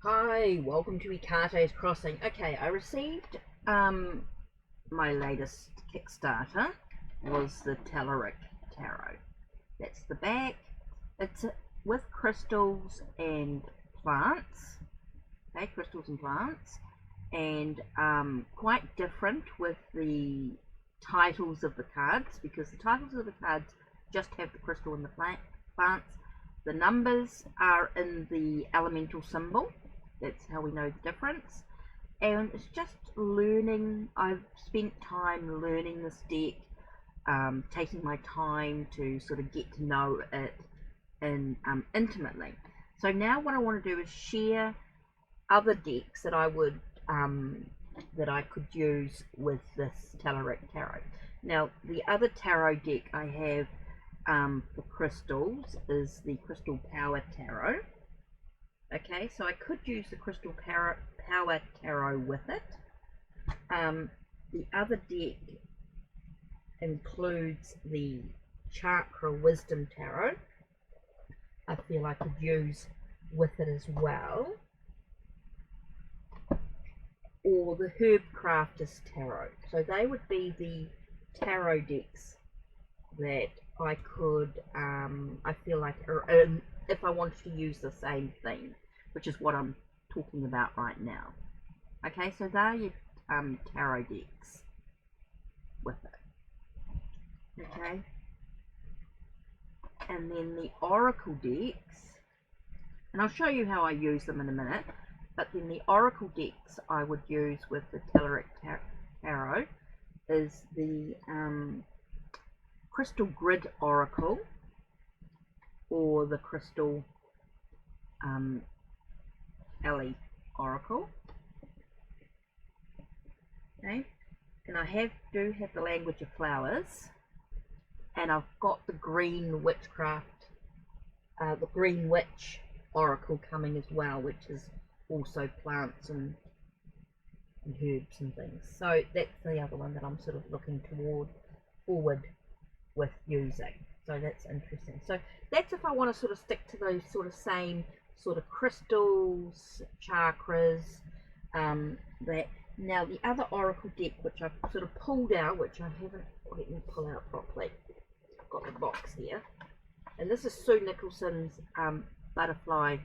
Hi, welcome to HeKate's Crossing. Okay, I received my latest Kickstarter was the Telluric Tarot. That's the back. It's with crystals and plants. Okay, crystals and plants, and quite different with the titles of the cards, because the titles of the cards just have the crystal and the plants. The numbers are in the elemental symbol. That's how we know the difference. And it's just learning. I've spent time learning this deck, taking my time to sort of get to know it intimately. So now what I want to do is share other decks that I would that I could use with this Telluric Tarot. Now the other tarot deck I have for crystals is the Crystal Power Tarot. Okay, so I could use the Crystal Power Tarot with it. The other deck includes the Chakra Wisdom Tarot. I feel I could use with it as well. Or the Herb Crafters Tarot. So they would be the tarot decks that I could, I feel like, if I wanted to use the same theme, which is what I'm talking about right now. Okay, so there are your tarot decks with it. Okay, and then the Oracle decks, and I'll show you how I use them in a minute, but then the Oracle decks I would use with the Telluric Tarot is the Crystal Grid Oracle, or the Crystal Alley Oracle. Okay, and I do have the Language of Flowers, and I've got the Green Witchcraft, the Green Witch Oracle coming as well, which is also plants and herbs and things. So that's the other one that I'm sort of looking forward with using. So that's interesting. So that's if I want to sort of stick to those sort of same sort of crystals, chakras, that. Now the other Oracle deck, which I've sort of pulled out, which I haven't let me pull out properly. I've got the box here, and this is Sue Nicholson's Butterfly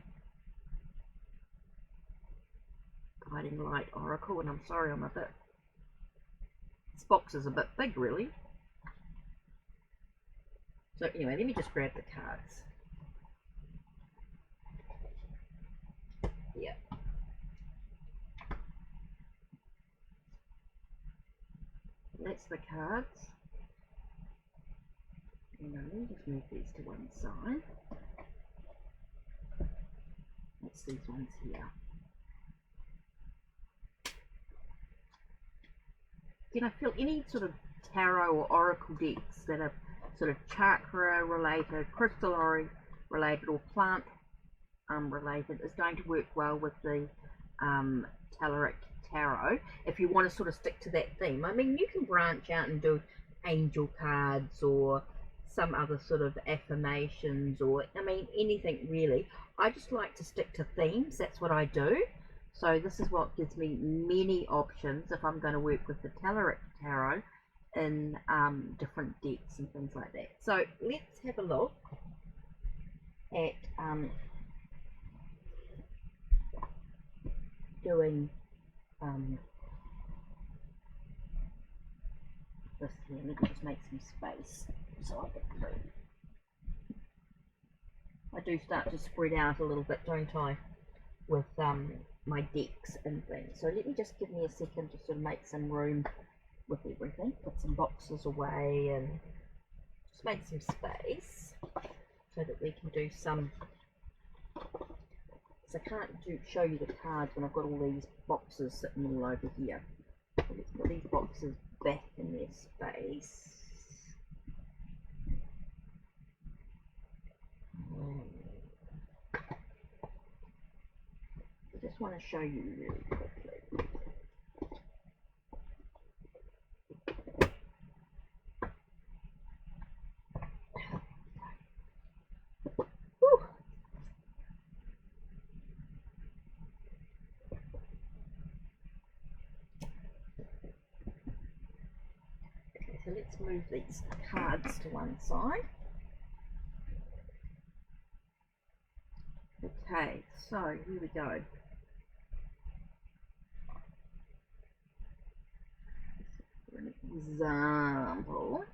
Guiding Light Oracle, and I'm sorry this box is a bit big really. So anyway, let me just grab the cards. Yeah. That's the cards. And let me just move these to one side. That's these ones here. Can I feel any sort of tarot or oracle decks that are sort of chakra related, crystal related, or plant related is going to work well with the Telluric Tarot if you want to sort of stick to that theme. I mean, you can branch out and do angel cards or some other sort of affirmations, or I mean anything really. I just like to stick to themes. That's what I do. So this is what gives me many options if I'm going to work with the Telluric Tarot in different decks and things like that. So let's have a look at doing this here. Let me just make some space so I get through. I do start to spread out a little bit, don't I, with my decks and things. So let me just give me a second to sort of make some room with everything. Put some boxes away and just make some space so that we can do some. So I can't show you the cards when I've got all these boxes sitting all over here. So let's put these boxes back in their space. I just want to show you really quickly. so let's move these cards to one side. Okay, so here we go. For an example,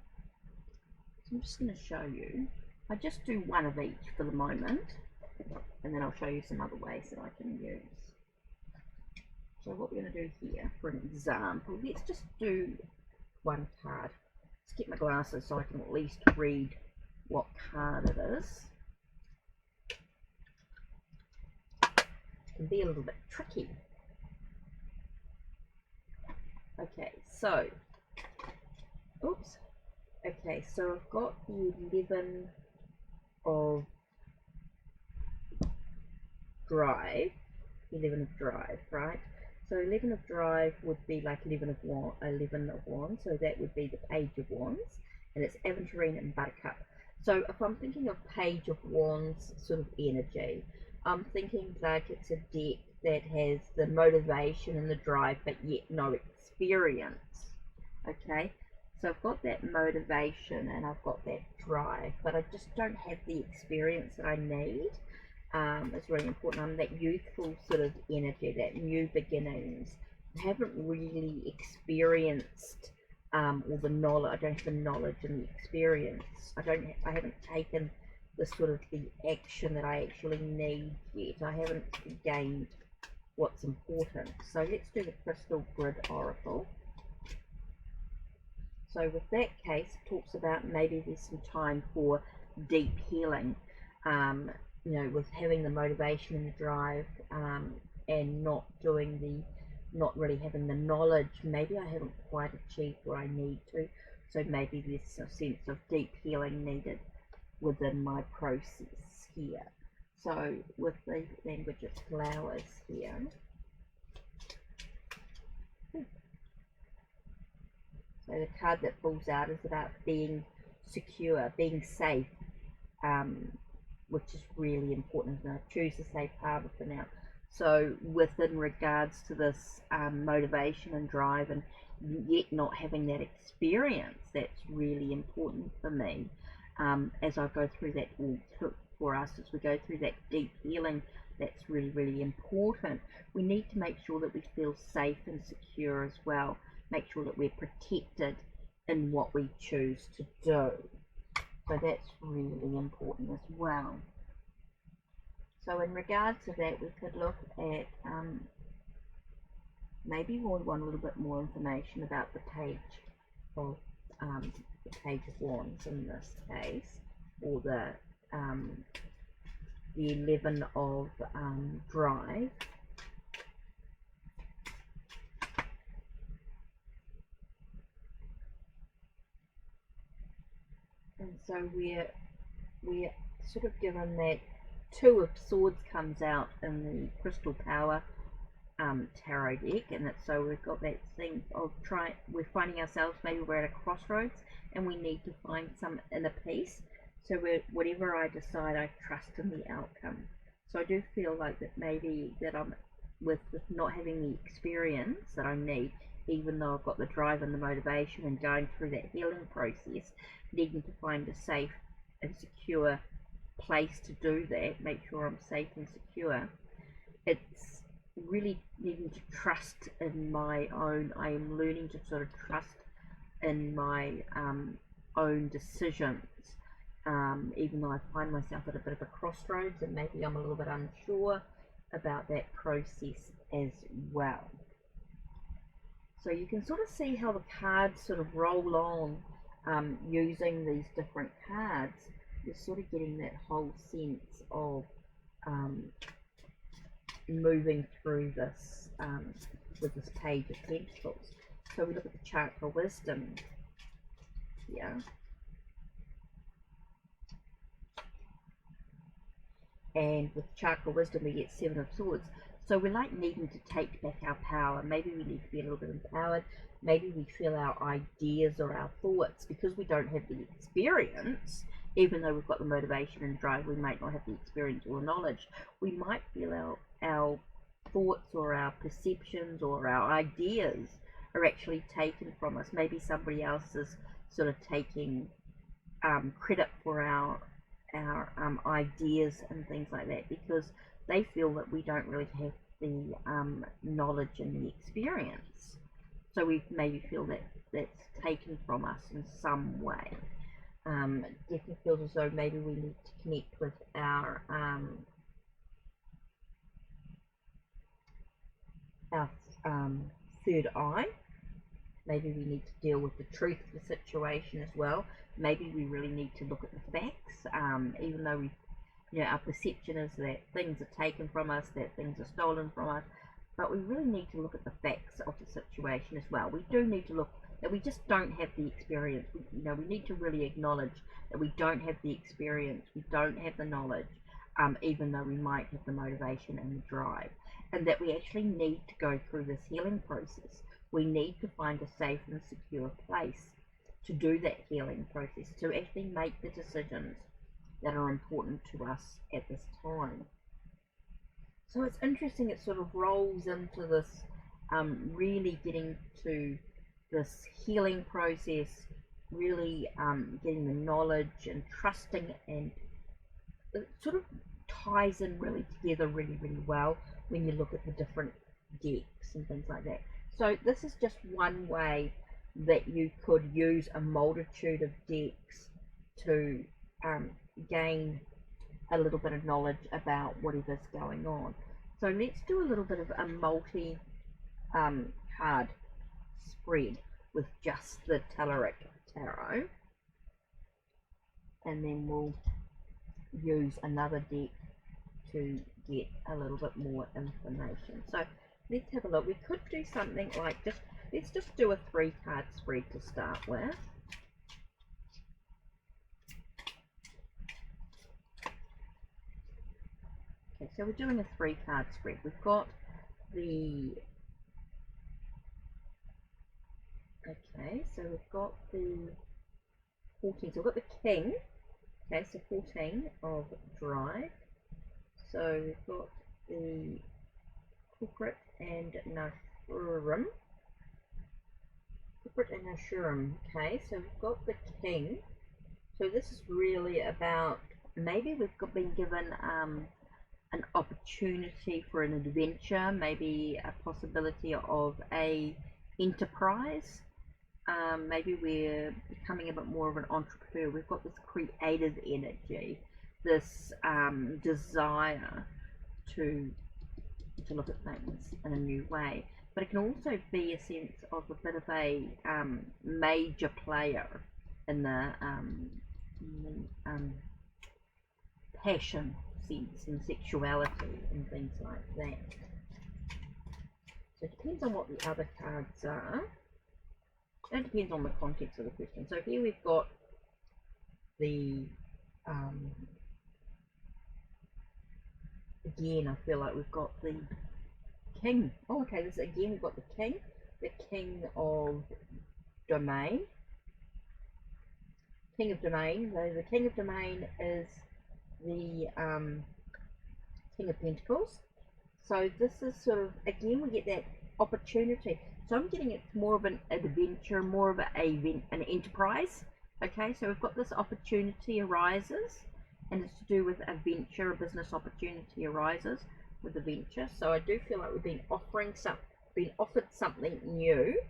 so I'm just going to show you. I just do one of each for the moment, and then I'll show you some other ways that I can use. So what we're going to do here, for an example, let's just do one card. Let's get my glasses so I can at least read what card it is. It can be a little bit tricky. Okay, so, oops. Okay, so I've got the 11 of drive, right? So 11 of drive would be like 11 of wands, so that would be the page of wands, and it's Aventurine and Buttercup. So if I'm thinking of page of wands sort of energy, I'm thinking like it's a deck that has the motivation and the drive, but yet no experience. Okay, so I've got that motivation and I've got that drive, but I just don't have the experience that I need. It's really important. I'm that youthful sort of energy, that new beginnings. I haven't really experienced all the knowledge. I don't have the knowledge and the experience. I haven't taken the sort of the action that I actually need yet. I haven't gained what's important. So let's do the Crystal Grid Oracle. So with that case, it talks about maybe there's some time for deep healing. You know, with having the motivation and the drive, and not really having the knowledge, maybe I haven't quite achieved what I need to. So maybe there's a sense of deep healing needed within my process here. So with the language of flowers here, so the card that falls out is about being secure, being safe, which is really important. And I choose the safe harbor for now. So within regards to this motivation and drive, and yet not having that experience, that's really important for me. As I go through that, for us, as we go through that deep healing, that's really, really important. We need to make sure that we feel safe and secure as well. Make sure that we're protected in what we choose to do. So that's really important as well. So in regards to that, we could look at maybe we'll want a little bit more information about the page of wands in this case, or the 11 of drive. And so we're sort of given that 2 of Swords comes out in the Crystal Power tarot deck, and so we've got that thing of we're finding ourselves, maybe we're at a crossroads and we need to find some inner peace. So whatever I decide, I trust in the outcome. So I do feel like that maybe that I'm with not having the experience that I need, even though I've got the drive and the motivation and going through that healing process, needing to find a safe and secure place to do that, make sure I'm safe and secure. It's really needing to trust in my own, I am learning to sort of trust in my own decisions, even though I find myself at a bit of a crossroads and maybe I'm a little bit unsure about that process as well. So you can sort of see how the cards sort of roll on using these different cards. You're sort of getting that whole sense of moving through this with this Page of Pentacles. So we look at the Chakra Wisdom here. And with Chakra Wisdom we get 7 of Swords. So we're like needing to take back our power. Maybe we need to be a little bit empowered. Maybe we feel our ideas or our thoughts, because we don't have the experience, even though we've got the motivation and drive, we might not have the experience or knowledge. We might feel our thoughts or our perceptions or our ideas are actually taken from us. Maybe somebody else has sort of taking credit for our ideas and things like that, because they feel that we don't really have the knowledge and the experience. So we maybe feel that that's taken from us in some way. Definitely feels as though maybe we need to connect with our third eye. Maybe we need to deal with the truth of the situation as well. Maybe we really need to look at the facts, even though we, our perception is that things are taken from us, that things are stolen from us, but we really need to look at the facts of the situation as well. We do need to look that we just don't have the experience. We need to really acknowledge that we don't have the experience, we don't have the knowledge, even though we might have the motivation and the drive, and that we actually need to go through this healing process. We need to find a safe and secure place to do that healing process, to actually make the decisions that are important to us at this time. So it's interesting, it sort of rolls into this really getting to this healing process, really getting the knowledge and trusting, and it sort of ties in really together really well when you look at the different decks and things like that. So this is just one way that you could use a multitude of decks to gain a little bit of knowledge about whatever's going on. So let's do a little bit of a multi card spread with just the Telluric Tarot, and then we'll use another deck to get a little bit more information. So let's have a look. We could do something like let's just do a 3-card spread to start with. Okay, so we're doing a 3-card spread. We've got the so we've got the 14. So we've got the King. Okay, so 14 of Drive. So we've got the Culprit and Nashurum. Okay, so we've got the King. So this is really about, maybe we've been given an opportunity for an adventure, maybe a possibility of a enterprise. Maybe we're becoming a bit more of an entrepreneur. We've got this creative energy, this desire to look at things in a new way. But it can also be a sense of a bit of a major player in the passion sense and sexuality and things like that. So it depends on what the other cards are. It depends on the context of the question. So here we've got the again, I feel like we've got the King. Oh, okay, this again we've got the King of Domain. King of Domain. So the King of Domain is the King of Pentacles. So this is sort of, again, we get that opportunity. So I'm getting it's more of an adventure, more of an enterprise. Okay, so we've got this opportunity arises, and it's to do with a venture, a business opportunity arises with a venture. So I do feel like we've been offered something new,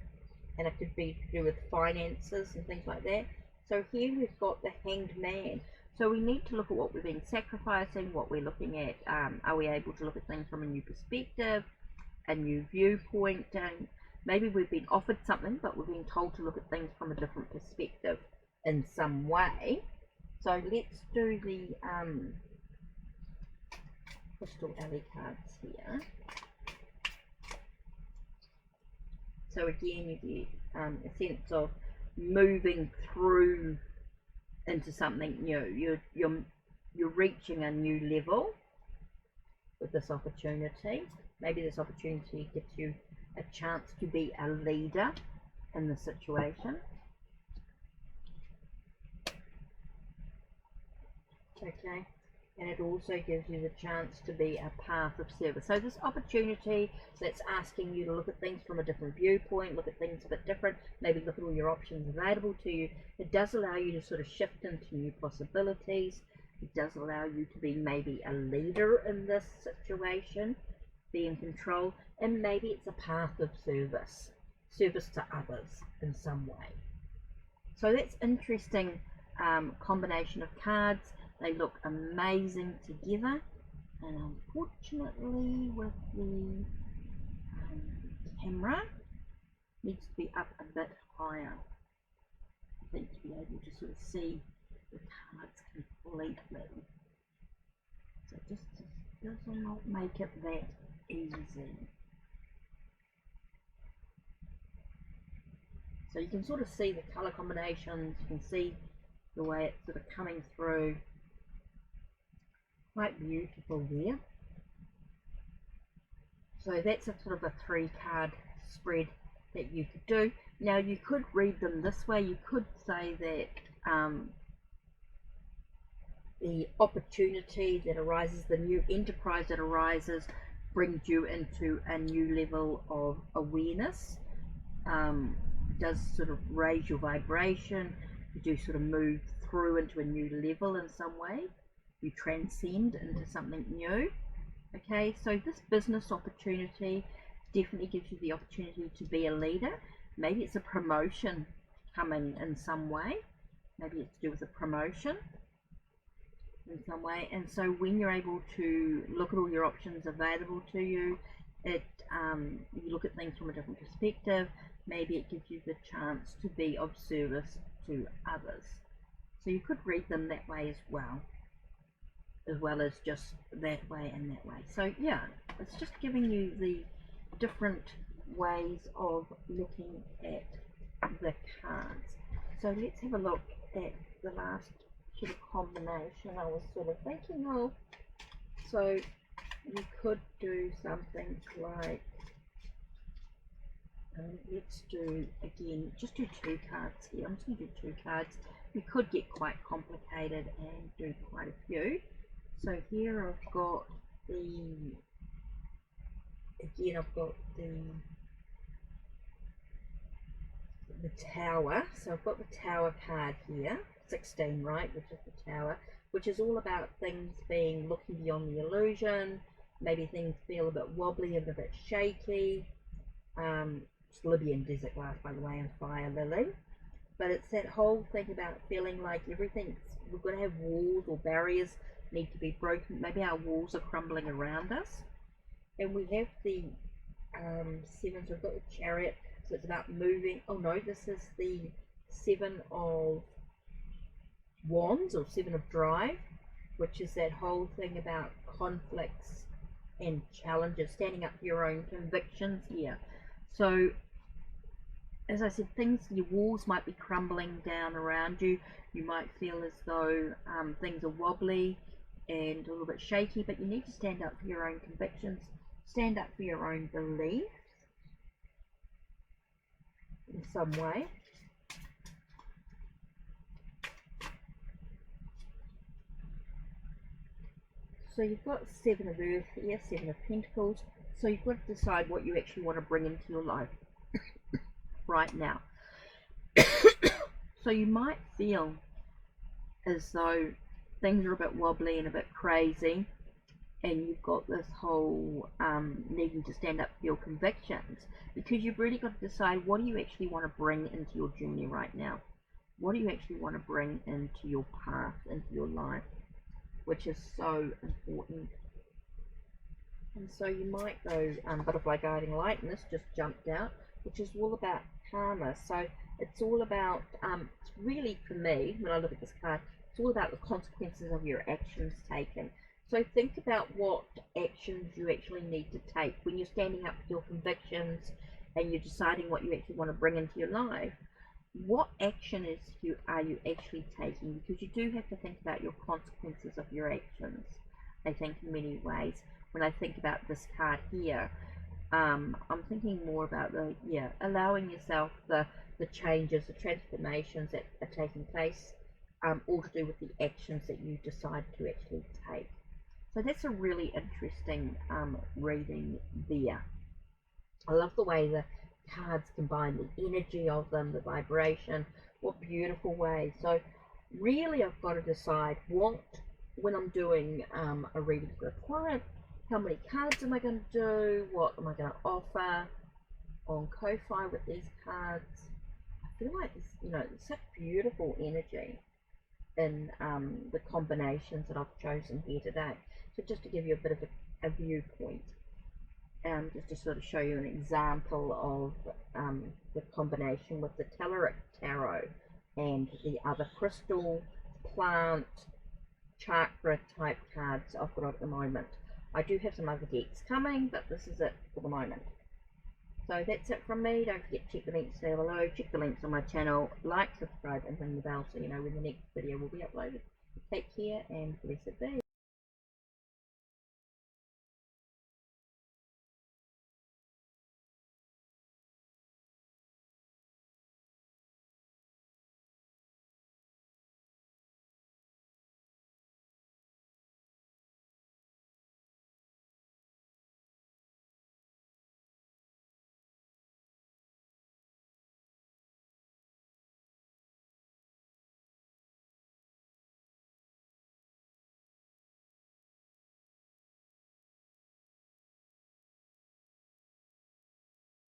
and it could be to do with finances and things like that. So here we've got the Hanged Man. So we need to look at what we've been sacrificing, what we're looking at. Are we able to look at things from a new perspective, a new viewpoint? And maybe we've been offered something, but we've been told to look at things from a different perspective in some way. So let's do the Crystal Alley cards here. So again, you get a sense of moving through into something new. You're reaching a new level with this opportunity. Maybe this opportunity gives you a chance to be a leader in the situation. Okay, and it also gives you the chance to be a path of service. So this opportunity that's asking you to look at things from a different viewpoint, look at things a bit different, maybe look at all your options available to you. It does allow you to sort of shift into new possibilities. It does allow you to be maybe a leader in this situation, be in control, and maybe it's a path of service to others in some way. So that's interesting combination of cards. They look amazing together, and unfortunately with the camera needs to be up a bit higher, I think, to be able to sort of see the cards completely. So it just does not make it that easy. So you can sort of see the colour combinations, you can see the way it's sort of coming through. Quite beautiful there. So that's a sort of a 3-card spread that you could do. Now you could read them this way. You could say that the opportunity that arises, the new enterprise that arises, brings you into a new level of awareness. Does sort of raise your vibration. You do sort of move through into a new level in some way. You transcend into something new. Okay, so this business opportunity definitely gives you the opportunity to be a leader. Maybe it's a promotion coming in some way. Maybe it's to do with a promotion in some way. And so when you're able to look at all your options available to you, you look at things from a different perspective. Maybe it gives you the chance to be of service to others. So you could read them that way as well as just that way and that way. So yeah, it's just giving you the different ways of looking at the cards. So let's have a look at the last sort of combination I was sort of thinking of. So you could do something like, let's do, again, just do 2 cards here. I'm just going to do 2 cards. You could get quite complicated and do quite a few. So here I've got the Tower. So I've got the Tower card here, 16, right, which is the Tower, which is all about things being looking beyond the illusion. Maybe things feel a bit wobbly and a bit shaky. It's Libyan desert glass, by the way, and fire lily. But it's that whole thing about feeling like everything's, we're going to have walls or barriers need to be broken. Maybe our walls are crumbling around us. And we have the 7, so we've got the Chariot, so it's about moving. Oh no, this is the 7 of Wands, or 7 of Drive, which is that whole thing about conflicts and challenges, standing up for your own convictions here. So as I said, your walls might be crumbling down around you. You might feel as though things are wobbly and a little bit shaky, but you need to stand up for your own convictions, stand up for your own beliefs in some way. So you've got 7 of Earth here, 7 of Pentacles. So you've got to decide what you actually want to bring into your life right now. So you might feel as though things are a bit wobbly and a bit crazy, and you've got this whole needing to stand up for your convictions, because you've really got to decide, what do you actually want to bring into your journey right now? What do you actually want to bring into your path, into your life, which is so important. And so you might go Butterfly Guiding Light, and this just jumped out, which is all about karma. So it's all about, it's really, for me, when I look at this card, it's all about the consequences of your actions taken. So think about what actions you actually need to take when you're standing up for your convictions and you're deciding what you actually want to bring into your life. What action are you actually taking? Because you do have to think about your consequences of your actions, I think, in many ways. When I think about this card here, I'm thinking more about allowing yourself the changes, the transformations that are taking place all to do with the actions that you decide to actually take. So that's a really interesting reading there. I love the way the cards combine the energy of them, the vibration. What beautiful way. So really I've got to decide when I'm doing a reading for a client, how many cards am I going to do, what am I going to offer on Ko-Fi with these cards. I feel like there's such beautiful energy in the combinations that I've chosen here today. So just to give you a bit of a viewpoint, just to sort of show you an example of the combination with the Telluric Tarot and the other crystal, plant, chakra type cards I've got at the moment. I do have some other decks coming, but this is it for the moment. So that's it from me. Don't forget to check the links down below, check the links on my channel, like, subscribe and ring the bell so you know when the next video will be uploaded. Take care and blessed be.